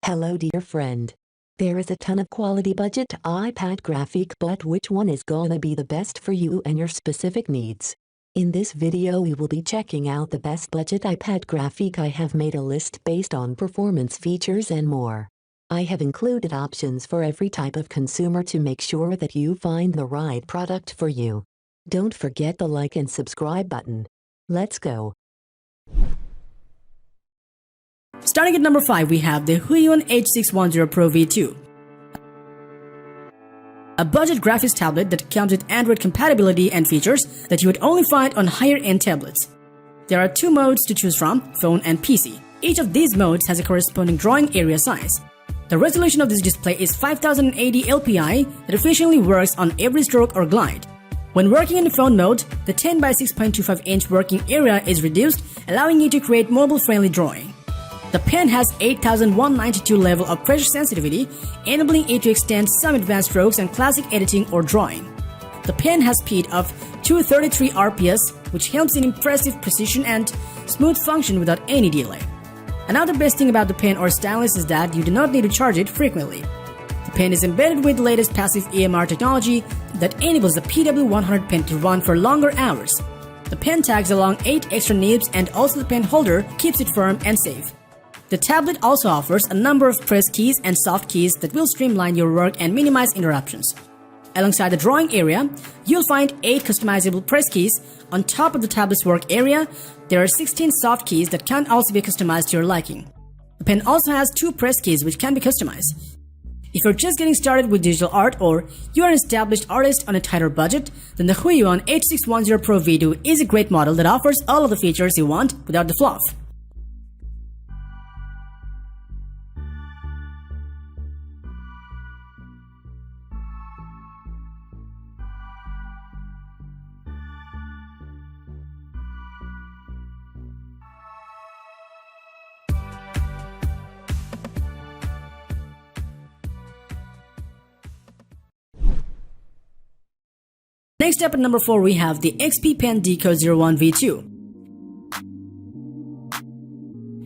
Hello dear friend. There is a ton of quality budget iPad graphic, but which one is gonna be the best for you and your specific needs? In this video we will be checking out the best budget iPad graphic. I have made a list based on performance, features and more. I have included options for every type of consumer to make sure that you find the right product for you. Don't forget the like and subscribe button. Let's go. Starting at number 5, we have the Huion H610 Pro V2. A budget graphics tablet that comes with Android compatibility and features that you would only find on higher-end tablets. There are two modes to choose from, phone and PC. Each of these modes has a corresponding drawing area size. The resolution of this display is 5080 LPI that efficiently works on every stroke or glide. When working in the phone mode, the 10 by 6.25 inch working area is reduced, allowing you to create mobile-friendly drawing. The pen has 8192 level of pressure sensitivity, enabling it to extend some advanced strokes and classic editing or drawing. The pen has speed of 233 RPS, which helps in impressive precision and smooth function without any delay. Another best thing about the pen or stylus is that you do not need to charge it frequently. The pen is embedded with the latest passive EMR technology that enables the PW100 pen to run for longer hours. The pen tags along 8 extra nibs, and also the pen holder keeps it firm and safe. The tablet also offers a number of press keys and soft keys that will streamline your work and minimize interruptions. Alongside the drawing area, you'll find 8 customizable press keys. On top of the tablet's work area, there are 16 soft keys that can also be customized to your liking. The pen also has 2 press keys which can be customized. If you're just getting started with digital art, or you are an established artist on a tighter budget, then the Huion H610 Pro V2 is a great model that offers all of the features you want without the fluff. Next up at number 4, we have the XP Pen Deco 01 V2.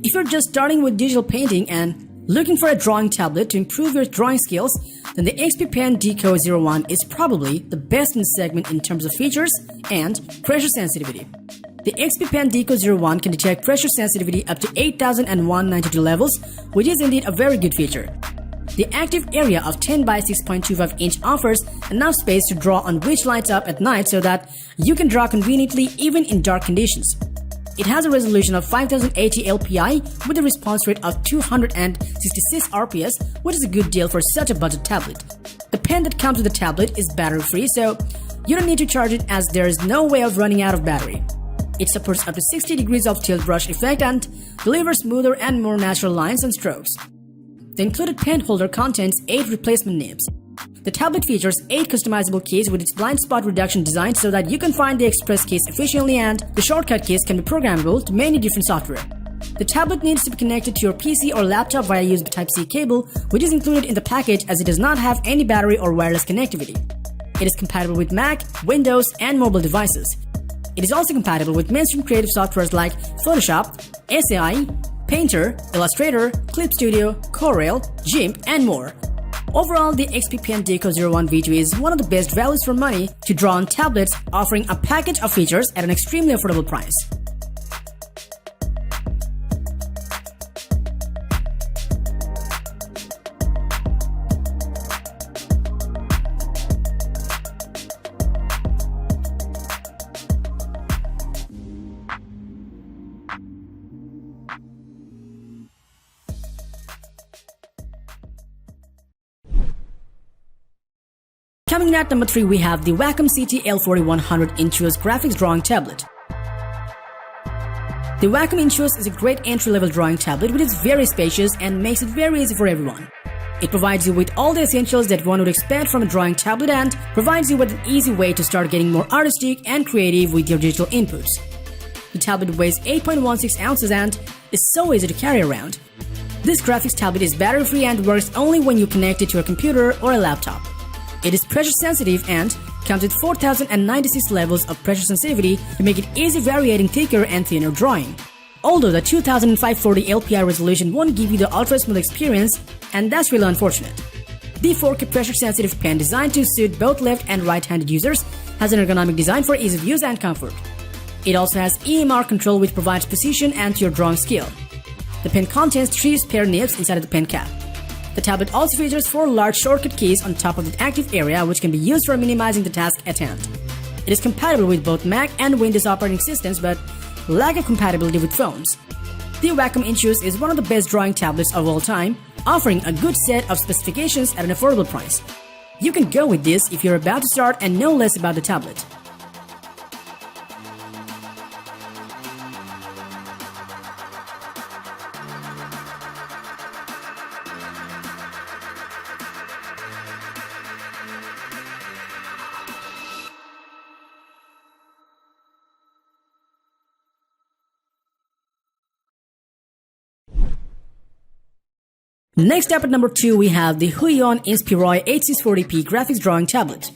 If you're just starting with digital painting and looking for a drawing tablet to improve your drawing skills, then the XP Pen Deco 01 is probably the best in the segment in terms of features and pressure sensitivity. The XP Pen Deco 01 can detect pressure sensitivity up to 8192 levels, which is indeed a very good feature. The active area of 10 by 6.25 inch offers enough space to draw on, which lights up at night so that you can draw conveniently even in dark conditions. It has a resolution of 5080 LPI with a response rate of 266 RPS, which is a good deal for such a budget tablet. The pen that comes with the tablet is battery free, so you don't need to charge it as there is no way of running out of battery. It supports up to 60 degrees of tilt brush effect and delivers smoother and more natural lines and strokes. The included pen holder contains 8 replacement nibs. The tablet features 8 customizable keys with its blind spot reduction design so that you can find the express keys efficiently, and the shortcut keys can be programmable to many different software. The tablet needs to be connected to your PC or laptop via USB Type-C cable, which is included in the package as it does not have any battery or wireless connectivity. It is compatible with Mac, Windows and mobile devices. It is also compatible with mainstream creative softwares like Photoshop, SAI, Painter, Illustrator, Clip Studio, Corel, GIMP, and more. Overall, the XP Pen Deco 01 V2 is one of the best values for money to draw on tablets, offering a package of features at an extremely affordable price. Coming in at number 3, we have the Wacom CT L4100 Intuos Graphics Drawing Tablet. The Wacom Intuos is a great entry-level drawing tablet which is very spacious and makes it very easy for everyone. It provides you with all the essentials that one would expect from a drawing tablet and provides you with an easy way to start getting more artistic and creative with your digital inputs. The tablet weighs 8.16 ounces and is so easy to carry around. This graphics tablet is battery-free and works only when you connect it to a computer or a laptop. It is pressure sensitive and comes with 4096 levels of pressure sensitivity to make it easy varying thicker and thinner drawing. Although the 2540 LPI resolution won't give you the ultra smooth experience, and that's really unfortunate. The 4K pressure sensitive pen designed to suit both left and right-handed users has an ergonomic design for ease of use and comfort. It also has EMR control which provides precision and to your drawing skill. The pen contains 3 spare nibs inside of the pen cap. The tablet also features 4 large shortcut keys on top of the active area which can be used for minimizing the task at hand. It is compatible with both Mac and Windows operating systems but lack of compatibility with phones. The Wacom Intuos is one of the best drawing tablets of all time, offering a good set of specifications at an affordable price. You can go with this if you're about to start and know less about the tablet. Next up at number 2 we have the Huion Inspiroi 8640p graphics drawing tablet.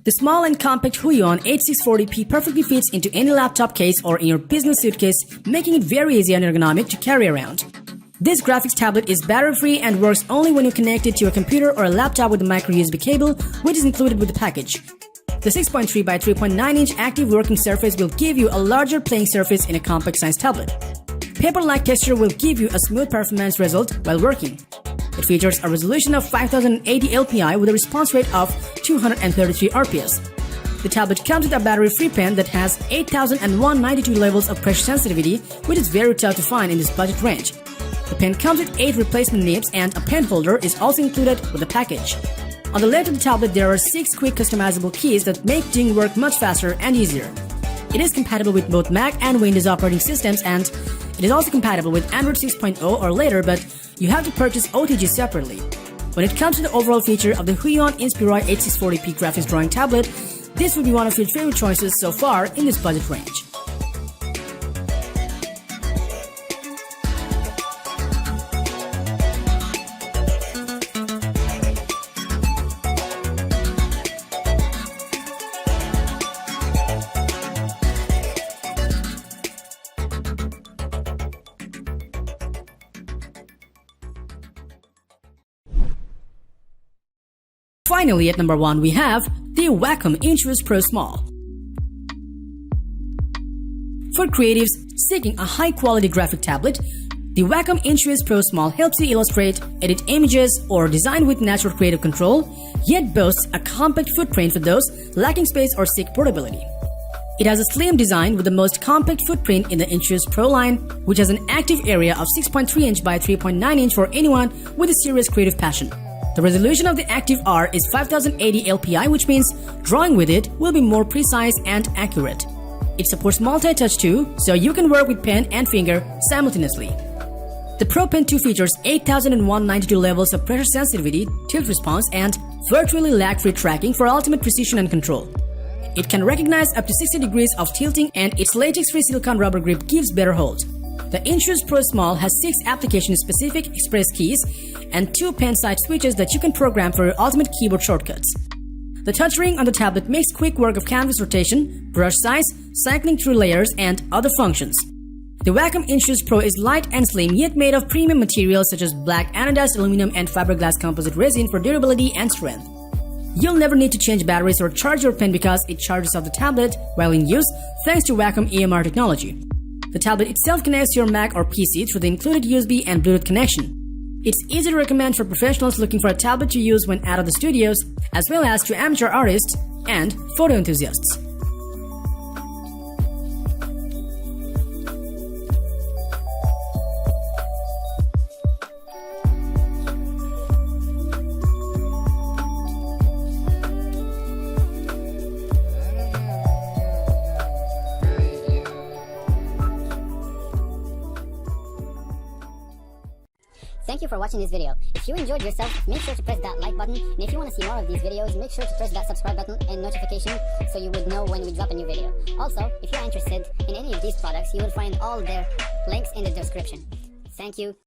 The small and compact Huion 8640p perfectly fits into any laptop case or in your business suitcase, making it very easy and ergonomic to carry around. This graphics tablet is battery free and works only when you connect it to a computer or a laptop with a micro USB cable, which is included with the package. The 6.3 by 3.9 inch active working surface will give you a larger playing surface in a compact size tablet. Paper-like texture will give you a smooth performance result while working. It features a resolution of 5080 LPI with a response rate of 233 RPS. The tablet comes with a battery-free pen that has 8192 levels of pressure sensitivity, which is very tough to find in this budget range. The pen comes with 8 replacement nibs and a pen holder is also included with the package. On the left of the tablet there are 6 quick customizable keys that make doing work much faster and easier. It is compatible with both Mac and Windows operating systems and it is also compatible with Android 6.0 or later, but you have to purchase OTG separately. When it comes to the overall feature of the Huion Inspiroi 8640p graphics drawing tablet, this would be one of your favorite choices so far in this budget range. Finally, at number 1 we have the Wacom Intuos Pro Small. For creatives seeking a high-quality graphic tablet, the Wacom Intuos Pro Small helps you illustrate, edit images, or design with natural creative control, yet boasts a compact footprint for those lacking space or seek portability. It has a slim design with the most compact footprint in the Intuos Pro line, which has an active area of 6.3 inch by 3.9 inch for anyone with a serious creative passion. The resolution of the active R is 5080 LPI, which means drawing with it will be more precise and accurate. It supports multi-touch too, so you can work with pen and finger simultaneously. The Pro Pen 2 features 8192 levels of pressure sensitivity, tilt response, and virtually lag-free tracking for ultimate precision and control. It can recognize up to 60 degrees of tilting and its latex-free silicone rubber grip gives better hold. The Intuos Pro Small has 6 application-specific express keys and 2 pen side switches that you can program for your ultimate keyboard shortcuts. The touchscreen on the tablet makes quick work of canvas rotation, brush size, cycling through layers, and other functions. The Wacom Intuos Pro is light and slim yet made of premium materials such as black anodized aluminum and fiberglass composite resin for durability and strength. You'll never need to change batteries or charge your pen because it charges off the tablet while in use thanks to Wacom EMR technology. The tablet itself connects to your Mac or PC through the included USB and Bluetooth connection. It's easy to recommend for professionals looking for a tablet to use when out of the studios, as well as to amateur artists and photo enthusiasts. Thank you for watching this video. If you enjoyed yourself, make sure to press that like button, and if you want to see more of these videos, make sure to press that subscribe button and notification so you would know when we drop a new video. Also, if you are interested in any of these products, you will find all their links in the description. Thank you.